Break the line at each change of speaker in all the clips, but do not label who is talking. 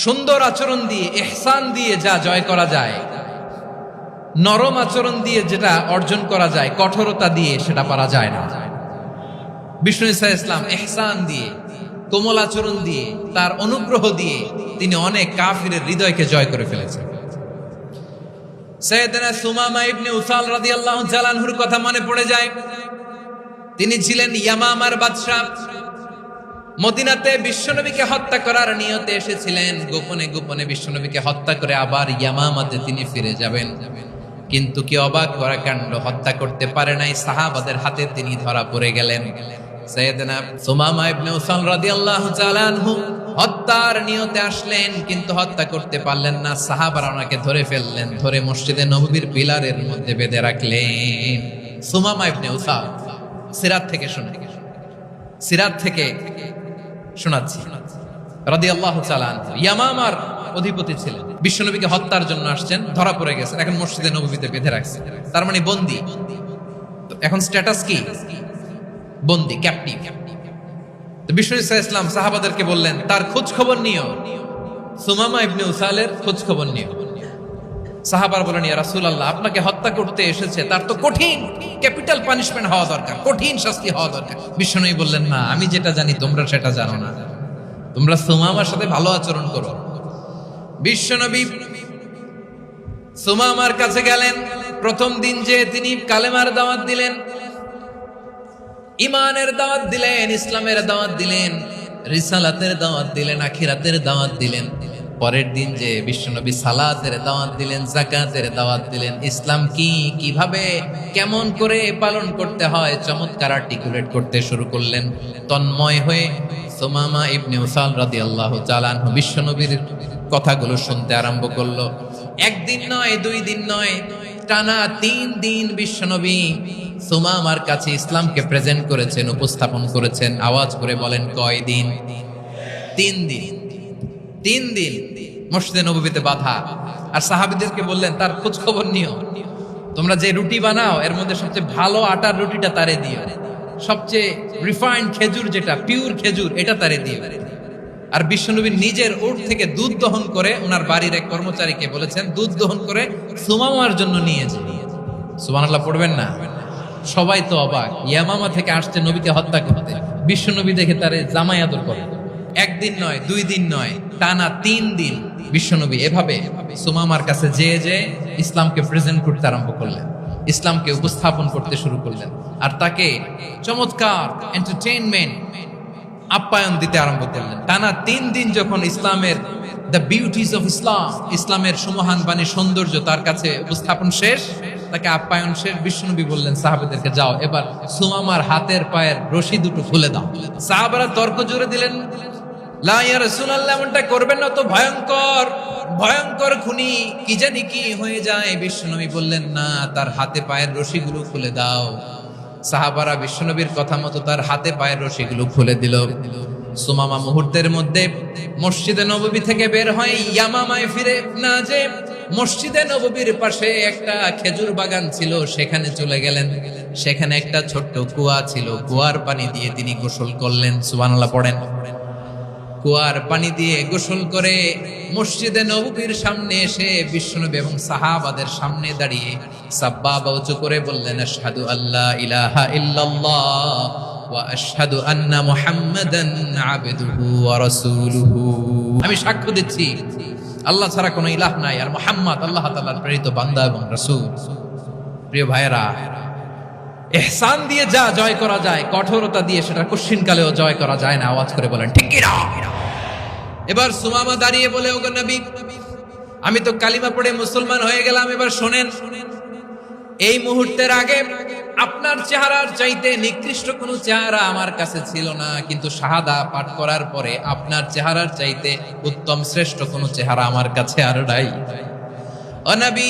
সুন্দর আচরণ দিয়ে, ইহসান দিয়ে যা জয় করা যায়, নরম আচরণ দিয়ে যেটা অর্জন করা যায়, কঠোরতা দিয়ে সেটা পারা যায় না। বিষ্ণু ঈসা ইসলাম ইহসান দিয়ে, কোমল আচরণ দিয়ে, তার অনুগ্রহ দিয়ে তিনি অনেক কাফিরের হৃদয়কে জয় করে ফেলেছেন। সাইয়েদনা সুমামা ইবনে উসাল রাদিয়াল্লাহু তাআলা আনহুর কথা মনে পড়ে যায়। তিনি ছিলেন ইয়ামামার বাদশা। মদিনাতে বিশ্বনবীকে হত্যা করার নিয়তে এসেছিলেন। গোপনে গোপনে বিশ্বনবীকে হত্যা করে আবার ইয়ামামাতে তিনি ফিরে যাবেন। কিন্তু কি অবাক করা কাণ্ড, হত্যা করতে পারে নাই, সাহাবাদের হাতে তিনি ধরা পড়ে গেলেন। সাইয়েদনা সুমামা ইবনে উসাল রাদিয়াল্লাহু তাআলা আনহু হত্যার নিয়তে আসলেন, কিন্তু হত্যা করতে পারলেন না। সাহাবারা ওনাকে ধরে ফেললেন, ধরে মসজিদে নববীর পিলারের মধ্যে বেঁধে রাখলেন। সুমামা ইবনে উসাল সিরাত থেকে শোনাচ্ছি রাদিয়াল্লাহু তাআলা আনহু ইয়ামামার অধিপতি ছিলেন। বিশ্বনবীকে হত্যার জন্য আসছেন, ধরা পড়ে গেছেন, এখন মসজিদে নববীতে বেঁধে রাখছে, তার মানে বন্দী। এখন স্ট্যাটাস কি? বন্দী, ক্যাপ্টিভ। তো বিষ্ণু ঈসা ইসলাম সাহাবাদেরকে বললেন, তার খোঁজ খবর নিও, সুমামা ইবনে উসালের খোঁজ খবর নিও। সাহাবার বলেন, ইয়া রাসূলুল্লাহ, আপনাকে হত্যা করতে এসেছে, তার তো কঠিন ক্যাপিটাল পানিশমেন্ট হওয়া দরকার, কঠিন শাস্তি হওয়া দরকার। বিশ্বনবী বললেন, না, আমি যেটা জানি তোমরা সেটা জানো না, তোমরা সুমামার সাথে ভালো আচরণ করো। বিশ্বনবী সুমামার কাছে গেলেন। প্রথম দিন যে তিনি কালেমার দাওয়াত দিলেন, ইমানের দাওয়াত দিলেন, ইসলামের দাওয়াত দিলেন, রিসালাতের দাওয়াত দিলেন, আখিরাতের দাওয়াত দিলেন। পরের দিন যে বিশ্বনবী সালাতের দাওয়াত দিলেন, যাকাতের দাওয়াত দিলেন, ইসলাম কি, কিভাবে, কেমন করে পালন করতে হয় চমৎকার আর্টিকুলেট করতে শুরু করলেন। তন্ময় হয়ে সুমামা ইবনে উসাল রাদিয়াল্লাহু তাআলা আনহু বিশ্বনবীর কথাগুলো শুনতে আরম্ভ করলো। একদিন নয়, 2 দিন নয়, টানা 3 দিন বিশ্বনবী সুমামার কাছে ইসলামকে প্রেজেন্ট করেছেন, উপস্থাপন করেছেন। আওয়াজ করে বলেন, কয়দিন? 3 দিন। 3 দিন মসজিদে নববীতে বাধা। আর সাহাবীদেরকে বললেন, তার খোঁজ খবর নিও, তোমরা যে রুটি বানাও এর মধ্যে সবচেয়ে ভালো আটার রুটিটা তারে দিও, সবচেয়ে রিফাইন্ড খেজুর, যেটা পিওর খেজুর, এটা তারে দিও। আর বিশ্বনবী নিজের উট থেকে দুধ দহন করে ওনার বাড়ির এক কর্মচারীকে বলেছেন, দুধ দহন করে সুমামার জন্য নিয়ে যে। সুবহানাল্লাহ পড়বেন না? সবাই তো অবাক, ইয়ামামা থেকে আসছে নবীকে হত্যা করতে, বিশ্বনবী দেখে তারে জামাই আদর করে। 1 দিন নয়, 2 দিন নয়, টানা 3 দিন বিশ্বনবী এভাবে সুমামার কাছে যে ইসলামকে প্রেজেন্ট করতে আরম্ভ করলেন, ইসলামকে উপস্থাপন করতে শুরু করলেন। আর তাকে চমৎকার এন্টারটেইনমেন্ট, আপ্যায়ন দিতে আরম্ভ করলেন। টানা 3 দিন যখন ইসলামের দ্য বিউটিজ অফ ইসলাম, ইসলামের সুমহান বাণী, সৌন্দর্য তার কাছে উপস্থাপন শেষ, তাকে আপ্যায়ন শেষ, বিশ্বনবী বললেন সাহাবাদেরকে, যাও এবার সুমামার হাতের পায়ের রশি দুটো খুলে দাও। সাহাবারা তর্ক জুড়ে দিলেন, লা ইয়া রাসূলুল্লাহ, এমনটা করবেন না, তো ভয়ঙ্কর ভয়ঙ্কর খুনি, কি জানি কি হয়ে যায়। বিশ্বনবী বললেন, না, তার হাতে পায়ের রশিগুলো খুলে দাও। সাহাবারা বিশ্বনবীর কথা মতো তার হাতে পায়ের রশিগুলো খুলে দিল। সুমামা মুহূর্তের মধ্যে মসজিদে নববী থেকে বের হয়, ইয়ামামায় ফিরে না যে মসজিদে নববীর পাশে একটা খেজুর বাগান ছিল, সেখানে চলে গেলেন। সেখানে একটা ছোট্ট কুয়া ছিল, কুয়ার পানি দিয়ে তিনি গোসল করলেন। সুবহানাল্লাহ পড়েন। কুয়ার পানি দিয়ে গোসল করে মসজিদে নববীর সামনে এসে বিশ্বনবী এবং সাহাবাদের সামনে দাঁড়িয়ে সাব্বাবা উঁচু করে বললেন, আশহাদু আল্লা ইলাহা ইল্লাল্লাহ ওয়া আশহাদু আন্না মুহাম্মাদান আবদুহু ওয়া রাসূলুহু। আমি সাক্ষ্য দিচ্ছি আল্লাহ ছাড়া কোনো ইলাহ নাই, আর মুহাম্মদ আল্লাহ তাআলার প্রেরিত বান্দা এবং রাসূল। প্রিয় ভাইয়েরা, ইহসান দিয়ে যা জয় করা যায়, কঠোরতা দিয়ে সেটা কঠিনকালেও জয় করা যায় না। আওয়াজ করে বলেন, ঠিক কি না? এবার সুমামা দাঁড়িয়ে বলে, ওগো নবী, আমি তো কালিমা পড়ে মুসলমান হয়ে গেলাম, এবার শোনেন, এই মুহূর্তের আগে আপনার চেহারার চাইতে নিকৃষ্ট কোনো চেহারা আমার কাছে ছিল না, কিন্তু শাহাদা পাঠ করার পরে আপনার চেহারার চাইতে উত্তম শ্রেষ্ঠ কোনো চেহারা আমার কাছে আর নাই। ও নবী,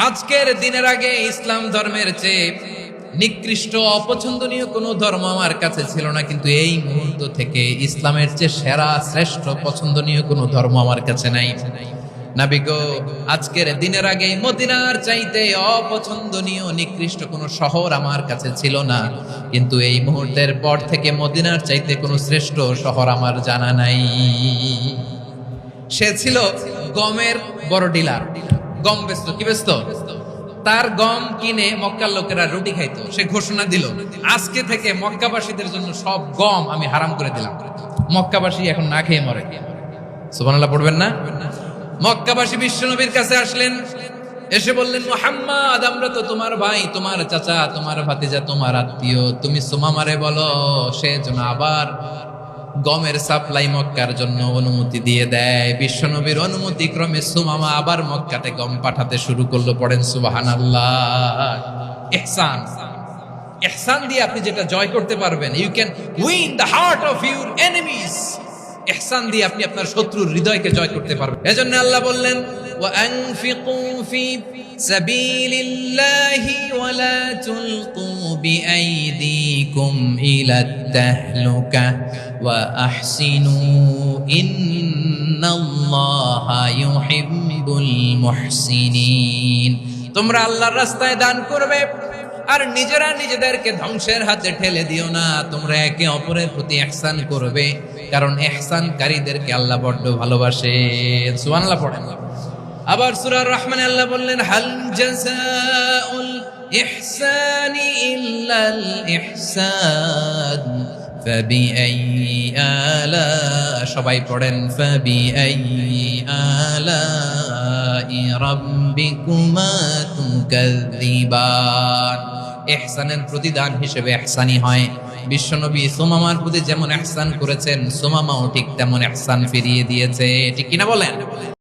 আজকের দিনের আগে ইসলাম ধর্মের চেয়ে নিকৃষ্ট অপছন্দনীয় কোনো ধর্ম আমার কাছে ছিল না, কিন্তু এই মুহূর্ত থেকে ইসলামের চেয়ে সেরা শ্রেষ্ঠ পছন্দনীয় কোনো ধর্ম আমার কাছে নাই। নবী গো, আজকের দিনের আগে মদিনার চাইতে অপছন্দনীয় নিকৃষ্ট কোনো শহর আমার কাছে ছিল না, কিন্তু এই মুহূর্তের পর থেকে মদিনার চাইতে কোনো শ্রেষ্ঠ শহর আমার জানা নাই। সে ছিল গমের বড় ডিলার, গম বেচতো। কি বেচতো? তার গম কিনে মক্কার লোকেরা রুটি খাইতো। সে ঘোষণা দিল, আজকে থেকে মক্কাবাসীদের জন্য সব গম আমি হারাম করে দিলাম, মক্কাবাসী এখন না খেয়ে মরে। সুবহানাল্লাহ পড়বেন না? মক্কাবাসী বিশ্বনবীর কাছে আসলেন, এসে বললেন, মুহাম্মদ, আমরা তো তোমার ভাই, তোমার চাচা, তোমার ভাতিজা, তোমার আত্মীয়, তুমি সুমামারে বলো সে যেন আবার গমের সাপ্লাই মক্কার জন্য অনুমতি দিয়ে দেয়। বিশ্বনবীর অনুমতি ক্রমে সুমামা আবার মক্কাতে গম পাঠাতে শুরু করলো। পড়েন সুবহানাল্লাহ। ইহসান, ইহসান দিয়ে আপনি যেটা জয় করতে পারবেন, you can win the heart of your enemies. ইহসান দিয়ে আপনি আপনার শত্রুর হৃদয়কে জয় করতে পারবেন। এজন্য আল্লাহ বললেন, ওয়া আনফিকু ফি সাবিলিল্লাহি ওয়া লা তুলকু বিআইদিকুম ইলাত তাহলুকা ওয়া আহসিনু ইন্নাল্লাহা ইউহিব্বুল মুহসিনিন। তোমরা আল্লাহর রাস্তায় দান করবে আর নিজেরা নিজেদেরকে ধ্বংসের হাতে ঠেলে দিও না। তোমরা একে অপরের প্রতি ইহসান করবে, কারণ ইহসানকারীদেরকে আল্লাহ বড় ভালোবাসেন। সুবহানাল্লাহ পড়েন। আবার সূরা রহমানে আল্লাহ বললেন, হাল জাযাউল ইহসানি ইল্লাল ইহসান ফাবিআইয়ি আলা, সবাই পড়েন, ফাবিআইয়ি আলাই রাব্বিকুমা তুকাযযিবান। ইহসানের প্রতিদান হিসেবে ইহসানি হয়। বিশ্বনবী সুমামার প্রতি যেমন ইহসান করেছেন, সুমামাও ঠিক তেমন ইহসান ফিরিয়ে দিয়েছে। ঠিক কিনা বলেন?